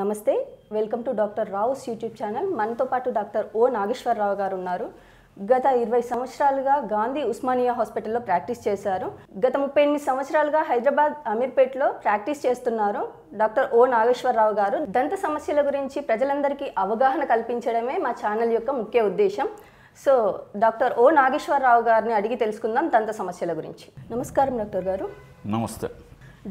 నమస్తే welcome to doctor Rao's YouTube channel. మనతో పాటు డాక్టర్ ఓ నాగేశ్వరరావు గారు ఉన్నారు. గత 20 సంవత్సరాలుగా గాంధీ ఉస్మానియా హాస్పిటల్లో ప్రాక్టీస్ చేశారు. గత 38 సంవత్సరాలుగా హైదరాబాద్ అమీర్పేట్లో ప్రాక్టీస్ చేస్తున్నారు డాక్టర్ ఓ నాగేశ్వరరావు గారు. దంత సమస్యల గురించి ప్రజలందరికీ అవగాహన కల్పించడమే మా ఛానల్ యొక్క ముఖ్య ఉద్దేశం. సో డాక్టర్ ఓ నాగేశ్వరరావు గారిని అడిగి తెలుసుకుందాం దంత సమస్యల గురించి. నమస్కారం డాక్టర్ గారు. నమస్తే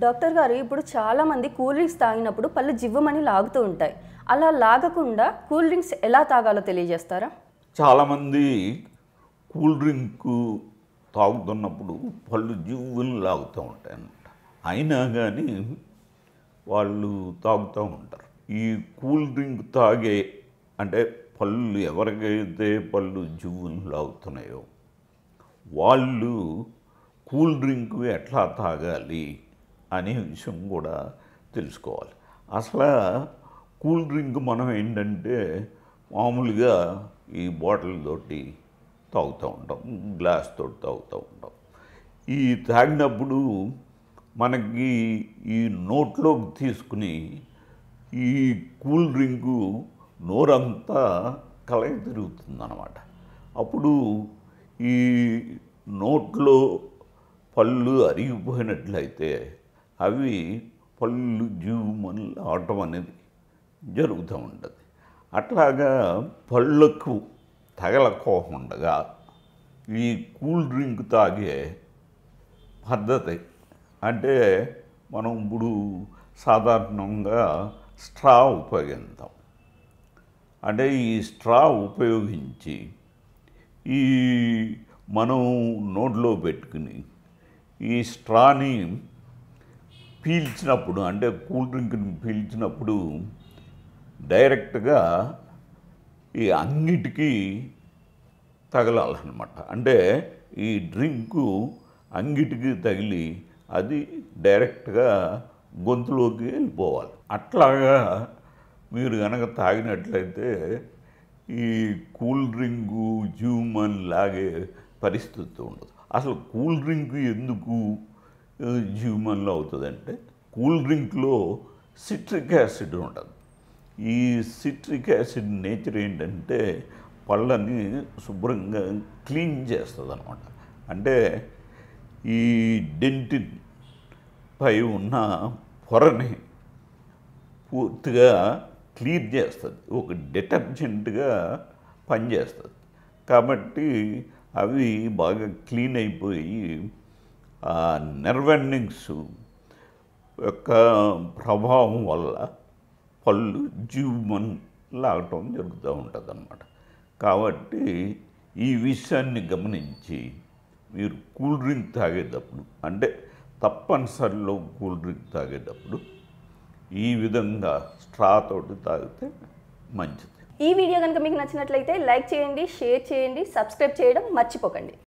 డాక్టర్ గారు, ఇప్పుడు చాలామంది కూల్ డ్రింక్స్ తాగినప్పుడు పళ్ళు జివ్వమని లాగుతూ ఉంటాయి. అలా లాగకుండా కూల్ డ్రింక్స్ ఎలా తాగాలో తెలియజేస్తారా? చాలామంది కూల్ డ్రింక్ తాగుతున్నప్పుడు పళ్ళు జివ్వులు లాగుతూ ఉంటాయి అన్నమాట. అయినా కానీ వాళ్ళు తాగుతూ ఉంటారు. ఈ కూల్ డ్రింక్ తాగే అంటే పళ్ళు ఎవరికైతే పళ్ళు జివ్వులు లాగుతున్నాయో వాళ్ళు కూల్ డ్రింక్ ఎట్లా తాగాలి అనే విషయం కూడా తెలుసుకోవాలి. అసలు కూల్ డ్రింక్ మనం ఏంటంటే మామూలుగా ఈ బాటిల్ తోటి తాగుతూ ఉంటాం, గ్లాస్ తోటి తాగుతూ ఉంటాం. ఈ తాగినప్పుడు మనకి ఈ నోట్లోకి తీసుకుని ఈ కూల్ డ్రింకు నోరంతా కలయి తిరుగుతుందన్నమాట. అప్పుడు ఈ నోట్లో పళ్ళు అరిగిపోయినట్లయితే అవి పళ్ళు జీవమని ఆడటం అనేది జరుగుతూ ఉంటుంది. అట్లాగా పళ్ళకు తగలకోకుండా ఈ కూల్ డ్రింక్ తాగే పద్ధతి అంటే మనం ఇప్పుడు సాధారణంగా స్ట్రా ఉపయోగిస్తాం. అంటే ఈ స్ట్రా ఉపయోగించి ఈ మనం నోట్లో పెట్టుకుని ఈ స్ట్రాని పీల్చినప్పుడు అంటే కూల్ డ్రింక్ని పీల్చినప్పుడు డైరెక్ట్గా ఈ అంగిటికి తగలాలన్నమాట. అంటే ఈ డ్రింకు అంగిటికి తగిలి అది డైరెక్ట్గా గొంతులోకి వెళ్ళిపోవాలి. అట్లాగా మీరు కనుక తాగినట్లయితే ఈ కూల్ డ్రింకు జ్యూమన్ లాగే పరిస్థితి ఉండదు. అసలు కూల్ డ్రింక్ ఎందుకు జ్యూమన్లో అవుతుందంటే కూల్ డ్రింక్లో సిట్రిక్ యాసిడ్ ఉంటుంది. ఈ సిట్రిక్ యాసిడ్ నేచర్ ఏంటంటే పళ్ళని శుభ్రంగా క్లీన్ చేస్తుంది అన్నమాట. అంటే ఈ డెంటిన్ పై ఉన్న పొరని పూర్తిగా క్లీన్ చేస్తుంది, ఒక డిటర్జెంట్గా పనిచేస్తుంది. కాబట్టి అవి బాగా క్లీన్ అయిపోయి ఆ నెర్వ్ ఎండింగ్స్ యొక్క ప్రభావం వల్ల పళ్ళు జీవమన్ లాగటం జరుగుతూ ఉంటుంది అన్నమాట. కాబట్టి ఈ విషయాన్ని గమనించి మీరు కూల్ డ్రింక్ తాగేటప్పుడు అంటే తప్పనిసరిలో కూల్ డ్రింక్ తాగేటప్పుడు ఈ విధంగా స్ట్రా తోటి తాగితే మంచిది. ఈ వీడియో కనుక మీకు నచ్చినట్లయితే లైక్ చేయండి, షేర్ చేయండి, సబ్స్క్రైబ్ చేయడం మర్చిపోకండి.